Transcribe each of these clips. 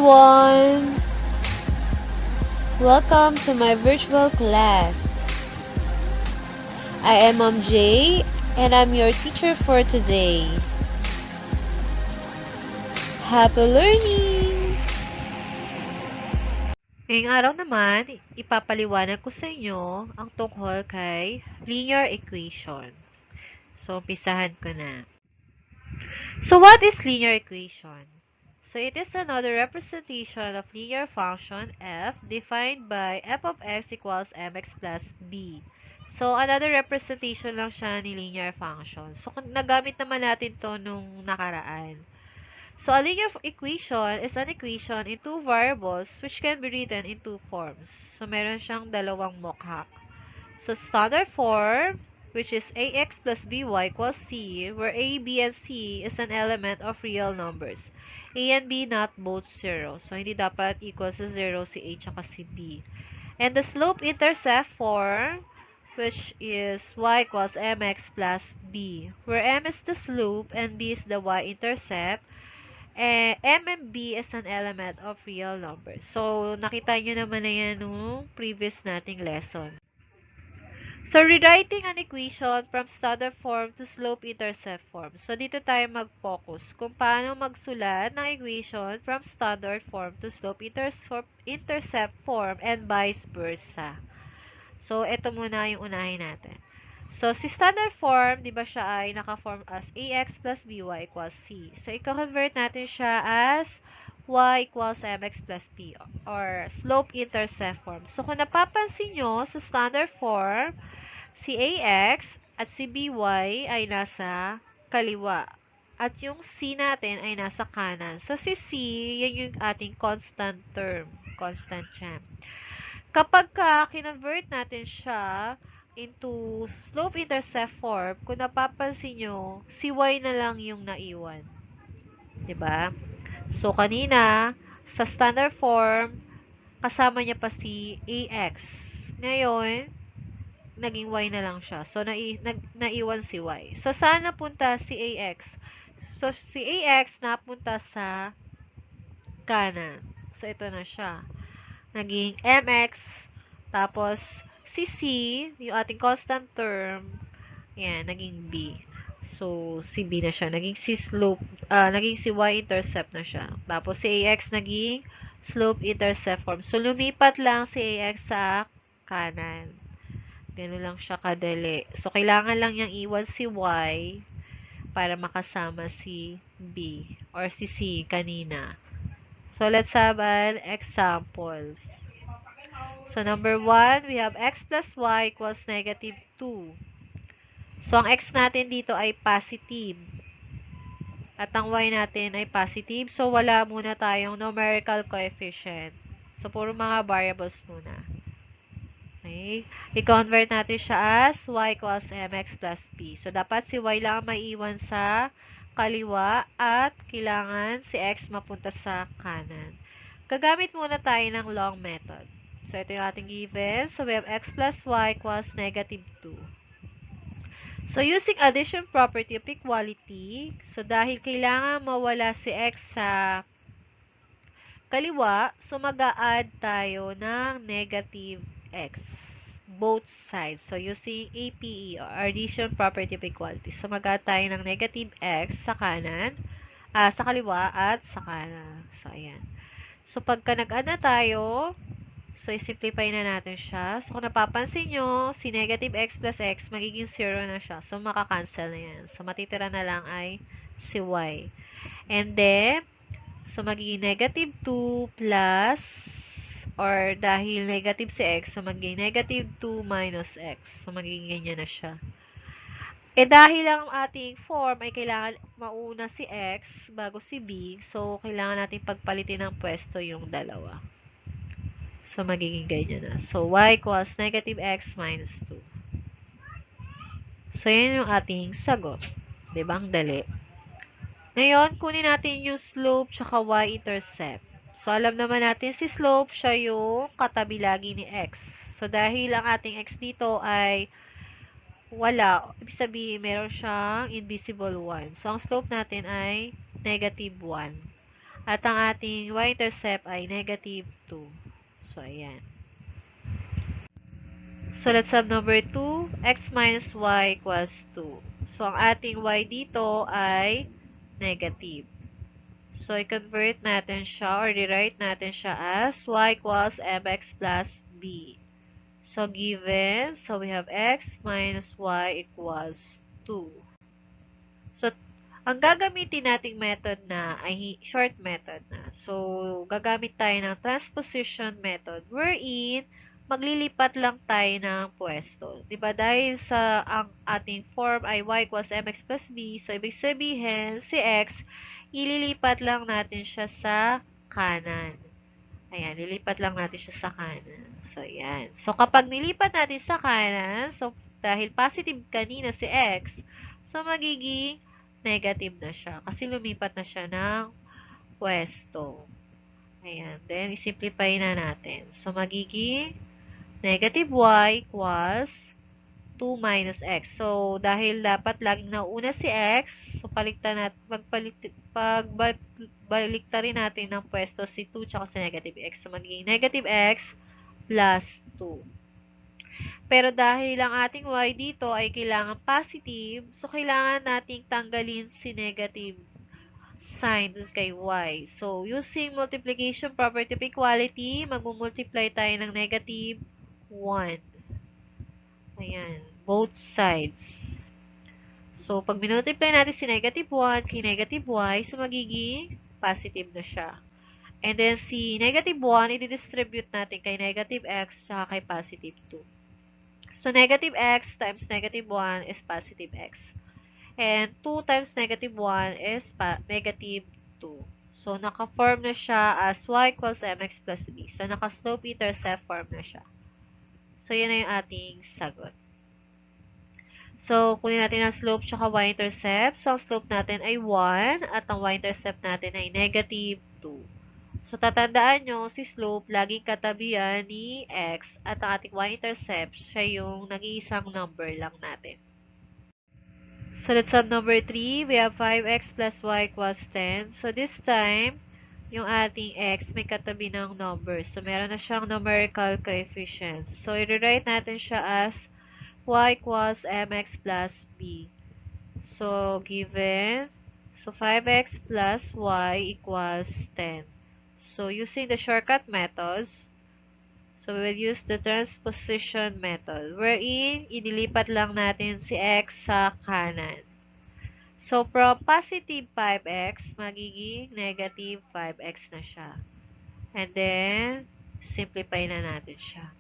everyone! Welcome to my virtual class. I am Mom J and I'm your teacher for today. Happy learning! Ngayong araw naman, ipapaliwanag ko sa inyo ang tungkol kay linear equations. So, umpisahan ko na. So, what is linear equation? So, it is another representation of linear function f defined by f of x equals mx plus b. So, another representation lang siya ni linear function. So, nagamit naman natin to nung nakaraan. So, a linear equation is an equation in two variables which can be written in two forms. So, meron siyang dalawang mokhak. So, standard form, which is ax plus by equals c, where a, b, and c is an element of real numbers. A and b not both 0. So, hindi dapat equal sa 0 si a at si b. And the slope-intercept form, which is y equals mx plus b, where m is the slope and b is the y-intercept. M and B is an element of real numbers. So, nakita nyo naman na yan nung previous nating lesson. So, rewriting an equation from standard form to slope-intercept form. So, dito tayo mag-focus kung paano magsulat ng equation from standard form to slope-intercept form and vice versa. So, ito muna yung unahin natin. So, si standard form, di ba siya ay naka-form as ax plus by equals c. So, i-convert natin siya as y equals mx plus p or slope-intercept form. So, kung napapansin nyo, sa standard form, si ax at si by ay nasa kaliwa. At yung c natin ay nasa kanan. So, si c, yan yung ating constant term. Constant siya. Kapag kinonvert natin siya into slope-intercept form, kung napapansin nyo, si y na lang yung naiwan. 'Di ba? So, kanina, sa standard form, kasama niya pa si ax. Ngayon, naging y na lang siya. So, naiwan si y. So, saan napunta si ax? So, si ax napunta sa kanan. So, ito na siya. Naging mx, tapos si c, yung ating constant term, yan, naging b. So, si b na siya. Naging si slope, naging si y-intercept na siya. Tapos si ax naging slope-intercept form. So, lumipat lang si ax sa kanan. Ganun lang siya kadali. So, kailangan lang niyang iwan si y para makasama si b or si c kanina. So, let's have an example. So, number 1, we have x plus y equals negative 2. So, ang x natin dito ay positive. At ang y natin ay positive. So, wala muna tayong numerical coefficient. So, puro mga variables muna. Okay? I-convert natin siya as y equals mx plus b. So, dapat si y lang maiiwan sa kaliwa at kailangan si x mapunta sa kanan. Gagamit muna tayo ng long method. So, ito yung ating given. So, we have x plus y equals negative 2. So, using addition property of equality, so dahil kailangan mawala si x sa kaliwa, so mag-a-add tayo ng negative x. Both sides. So, using APE or addition property of equality. So, mag-add tayo ng negative x sa kanan, sa kaliwa at sa kanan. So, ayan. So, pagka nag-add na tayo, so, i-simplify na natin siya. So, kung napapansin nyo, si negative x plus x, magiging 0 na siya. So, makakancel na yan. So, matitira na lang ay si y. And then, so, magiging negative 2 plus, or dahil negative si x, so magiging negative 2 minus x. So, magiging ganyan na siya. Eh, dahil ang ating form ay kailangan mauna si x bago si b, so, kailangan natin pagpalitin ng pwesto yung dalawa. So, magiging ganyan na. So, y equals negative x minus 2. So, yan yung ating sagot. Diba? Ang dali. Ngayon, kunin natin yung slope tsaka y-intercept. So, alam naman natin si slope, siya yung katabi lagi ni x. So, dahil ang ating x dito ay wala, ibig sabihin, meron siyang invisible 1. So, ang slope natin ay negative 1. At ang ating y-intercept ay negative 2. So, ayan. So, let's have number 2. X minus y equals 2. So, ang ating y dito ay negative. So, i-convert natin siya or rewrite natin siya as y equals mx plus b. So, given, so we have x minus y equals 2. So, ang gagamitin nating method na ay short method na. So, gagamit tayo ng transposition method wherein maglilipat lang tayo ng pwesto. Diba? Dahil sa ang ating form ay y equals mx plus b, so ibig sabihin si x, ililipat lang natin siya sa kanan. Ayan, lilipat lang natin siya sa kanan. So, ayan. So, kapag nilipat natin sa kanan, so, dahil positive kanina si x, so, magiging negative na siya. Kasi lumipat na siya ng pwesto. Ayan. Then, isimplify na natin. So, magiging negative y equals 2 minus x. So, dahil dapat laging nauna si x, so, pagbaliktarin natin ng pwesto si 2 tsaka si negative x. So, magiging negative x plus 2. Pero dahil ang ating y dito ay kailangan positive, so kailangan nating tanggalin si negative sign dun kay y. So, using multiplication property of equality, magmumultiply tayo ng negative 1. Ayan, both sides. So, pag minultiply natin si negative 1 kay negative y, so magiging positive na siya. And then, si negative 1, i-distribute natin kay negative x saka kay positive 2. So, negative x times negative 1 is positive x. And 2 times negative 1 is negative 2. So, naka-form na siya as y equals mx plus b. So, naka-slope intercept form na siya. So, yun na yung ating sagot. So, kunin natin ang slope tsaka y-intercept. So, ang slope natin ay 1 at ang y-intercept natin ay negative 2. So, tatandaan nyo, si slope, laging katabi yan ni x at ang ating y-intercept, siya yung nag-iisang number lang natin. So, let's have number 3. We have 5x plus y equals 10. So, this time, yung ating x may katabi ng number. So, meron na siyang numerical coefficients. So, i-rewrite natin siya as y equals mx plus b. So, given, so 5x plus y equals 10. So, using the shortcut methods, so we will use the transposition method, wherein, inilipat lang natin si x sa kanan. So, from positive 5x, magiging negative 5x na siya. And then, simplify na natin siya.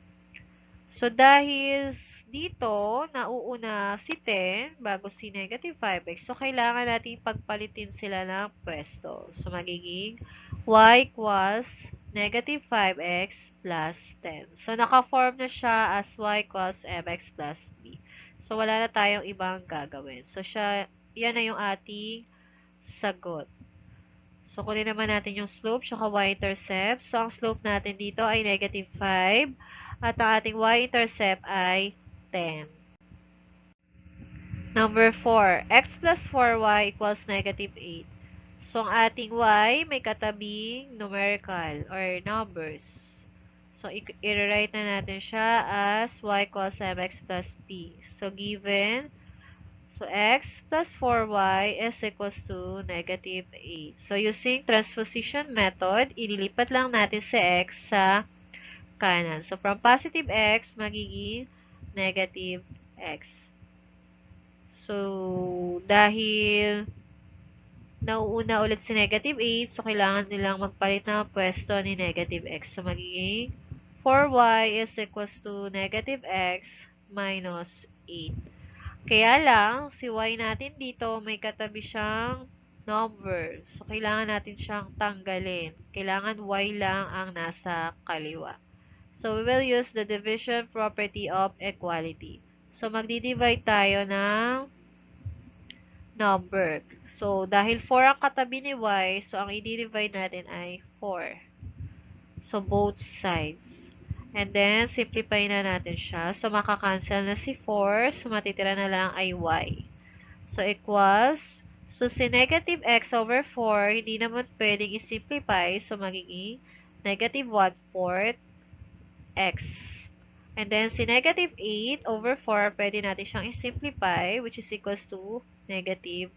So, dahil dito, nauuna si 10 bago si negative 5x. So, kailangan natin pagpalitin sila ng pwesto. So, magiging y equals negative 5x plus 10. So, naka-form na siya as y equals mx plus b. So, wala na tayong ibang gagawin. So, yan na yung ating sagot. So, kunin naman natin yung slope tsaka y-intercept. So, ang slope natin dito ay negative 5. At ang ating y-intercept ay 10. Number 4. X plus 4y equals negative 8. So, ang ating y may katabing numerical or numbers. So, i-rewrite na natin siya as y equals mx plus b. So, given, so x plus 4y is equals to negative 8. So, using transposition method, inilipat lang natin si x sa kanan. So, from positive x, magiging negative x. So, dahil nauuna ulit si negative 8, so kailangan nilang magpalit ng pwesto ni negative x. So, magiging 4y is equals to negative x minus 8. Kaya lang, si y natin dito may katabi siyang number. So, kailangan natin siyang tanggalin. Kailangan y lang ang nasa kaliwa. So, we will use the division property of equality. So, magdi-divide tayo ng number. So, dahil 4 ang katabi ni y, so ang i-divide natin ay 4. So, both sides. And then, simplify na natin siya. So, makakancel na si 4. So, matitira na lang ay y. So, equals, So, si negative x over 4, hindi naman pwedeng i-simplify. So, magiging negative 1/4 x. And then, si negative 8 over 4, pwede natin siyang i-simplify, which is equals to negative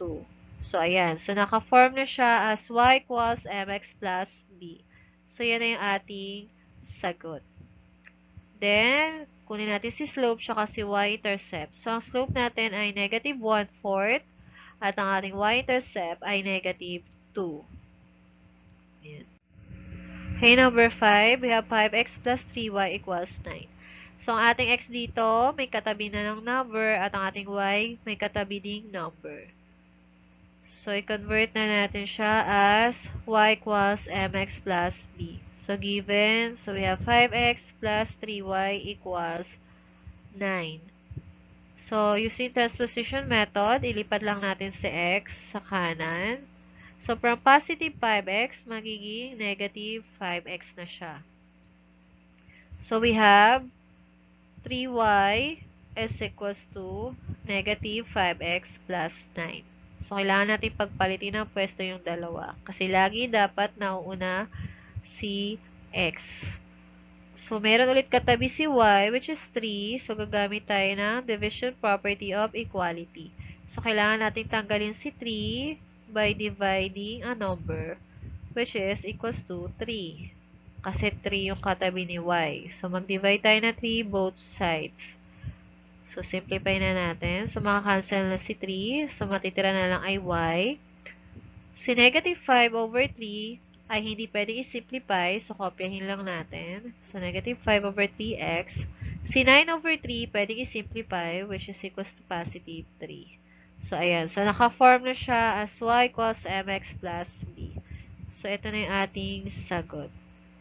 2. So, ayan. So, naka-form na siya as y equals mx plus b. So, yan na yung ating sagot. Then, kunin natin si slope tsaka si y-intercept. So, ang slope natin ay negative 1/4 at ang ating y-intercept ay negative 2. Ayan. Okay, number 5, we have 5x plus 3y equals 9. So, ang ating x dito, may katabi na ng number at ang ating y, may katabi ding number. So, i-convert na natin siya as y equals mx plus b. So, given, so we have 5x plus 3y equals 9. So, using transposition method, ilipat lang natin si x sa kanan. So, from positive 5x, magiging negative 5x na siya. So, we have 3y is equals to negative 5x plus 9. So, kailangan natin pagpalitin ng pwesto yung dalawa. Kasi lagi dapat nauuna si x. So, meron ulit katabi si y, which is 3. So, gagamit tayo ng division property of equality. So, kailangan natin tanggalin si 3 by dividing a number, which is equals to 3. Kasi 3 yung katabi ni y. So, mag-divide tayo na 3 both sides. So, simplify na natin. So, makakancel na si 3. So, matitira na lang ay y. Si negative 5 over 3 ay hindi pwedeng i-simplify. So, kopyahin lang natin. So, negative 5 over 3x. Si 9 over 3 pwedeng i-simplify, which is equals to positive 3. So, ayan. So, naka-form na siya as y equals mx plus b. So, ito na yung ating sagot.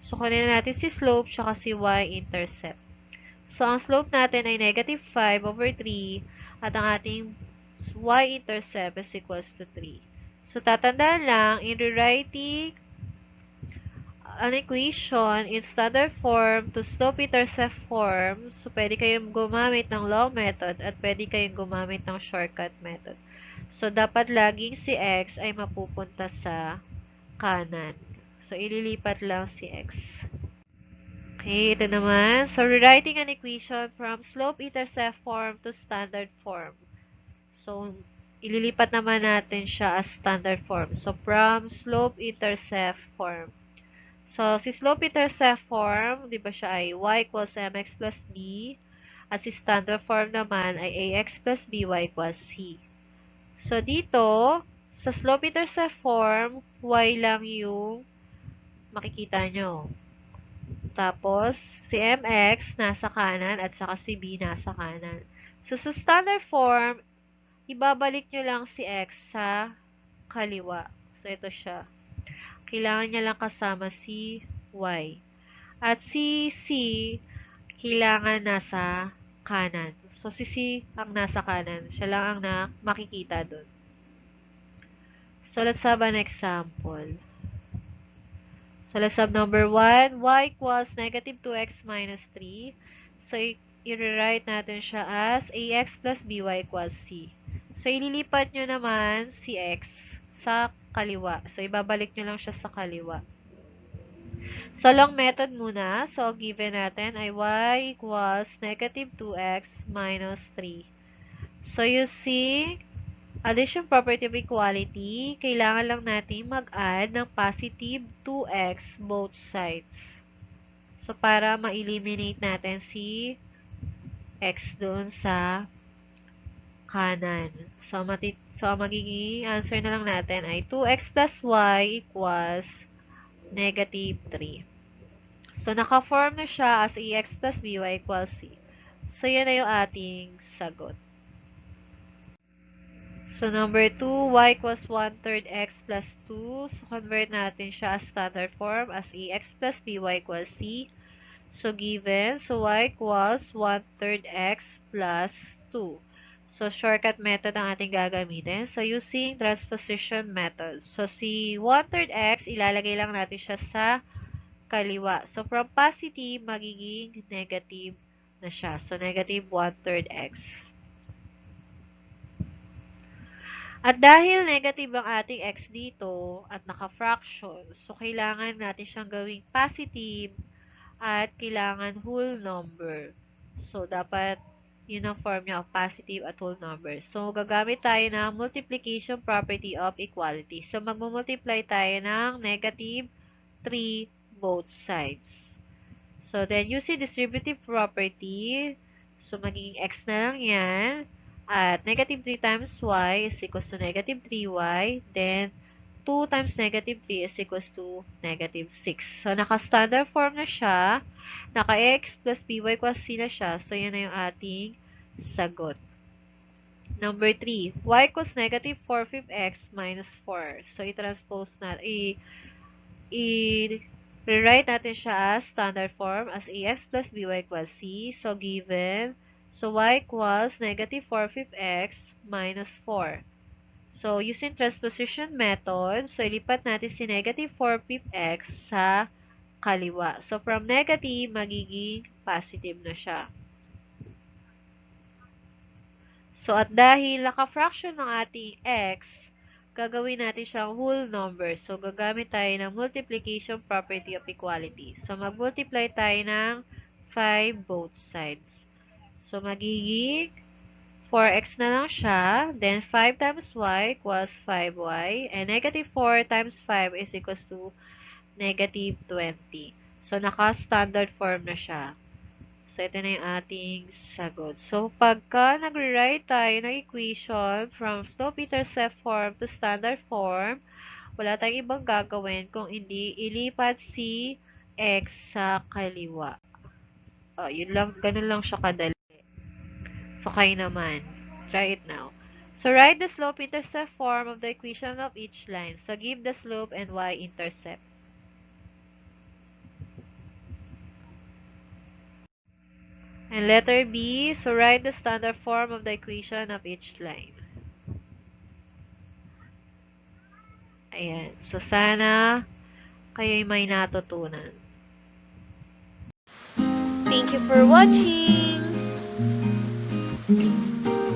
So, kunin na natin si slope tsaka si y-intercept. So, ang slope natin ay negative 5 over 3 at ang ating y-intercept is equals to 3. So, tatandaan lang, in rewriting an equation in standard form to slope-intercept form, so pwede kayong gumamit ng long method at pwede kayong gumamit ng shortcut method. So, dapat laging si x ay mapupunta sa kanan. So, ililipat lang si x. Okay, ito naman. So, rewriting an equation from slope-intercept form to standard form. So, ililipat naman natin siya as standard form. So, from slope-intercept form. So, si slope-intercept form, di ba siya ay y equals mx plus b. At si standard form naman ay ax plus by equals c. So, dito, sa slope-intercept form, y lang yung makikita nyo. Tapos, si mx nasa kanan at saka si b nasa kanan. So, sa standard form, ibabalik nyo lang si x sa kaliwa. So, ito siya. Kailangan niya lang kasama si y. At si c, kailangan nasa kanan. So, si c ang nasa kanan. Siya lang ang makikita dun. So, let's have an example. So, let's have number 1. Y equals negative 2x minus 3. So, i-rewrite natin siya as ax plus by equals c. So, ililipat nyo naman si x sa kaliwa. So, ibabalik nyo lang siya sa kaliwa. So, long method muna. So, given natin ay y equals negative 2x minus 3. So, using addition property of equality, kailangan lang natin mag-add ng positive 2x both sides. So, para ma-eliminate natin si x doon sa kanan. So, ang magiging answer na lang natin ay 2x plus y equals negative 3. So, naka-form na siya as ax plus by equals c. So, yan na yung ating sagot. So, number 2, y equals 1/3 x plus 2. So, convert natin siya as standard form as ax plus by equals c. So, given, so y equals 1/3 x plus 2. So, shortcut method ang ating gagamitin. So, using transposition method. So, si 1/3 x, ilalagay lang natin siya sa kaliwa. So, from positive, magiging negative na siya. So, negative 1/3 x. At dahil negative ang ating x dito at naka-fraction, so kailangan natin siyang gawing positive at kailangan whole number. So, dapat yun ang form niya of positive at whole number. So, gagamit tayo ng multiplication property of equality. So, magmumultiply tayo ng negative 3 both sides. So, then using distributive property, so magiging x na lang yan. At negative 3 times y is equals to negative 3y. Then, 2 times negative 3 is equals to negative 6. So, naka-standard form na siya. Naka-x plus by equals c na siya. So, yan na yung ating sagot. Number 3, y equals negative 4/5 x minus 4. So, i-transpose na, rewrite natin siya as standard form as ax plus by equals c. So, given, so y equals negative 4/5 x minus 4. So, using transposition method, so ilipat natin si negative 4/5 x sa kaliwa. So, from negative, magiging positive na siya. So, at dahil naka-fraction ng ating x, gagawin natin siyang whole number. So, gagamit tayo ng multiplication property of equality. So, mag-multiply tayo ng 5 both sides. So, magiging 4x na lang siya. Then, 5 times y equals 5y. And negative 4 times 5 is equals to negative 20. So, naka-standard form na siya. So, ito na yung ating sagot. So, pagka nag-rewrite tayo ng equation from slope-intercept form to standard form, wala tayong ibang gagawin kung hindi ilipat si x sa kaliwa. Yun lang, ganun lang siya kadali. So, kayo naman. Try it now. So, write the slope-intercept form of the equation of each line. So, give the slope and y-intercept. And letter B, so write the standard form of the equation of each line. Ayan. So, sana kayo'y may natutunan. Thank you for watching!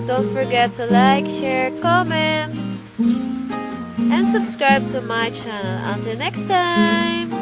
Don't forget to like, share, comment, and subscribe to my channel. Until next time!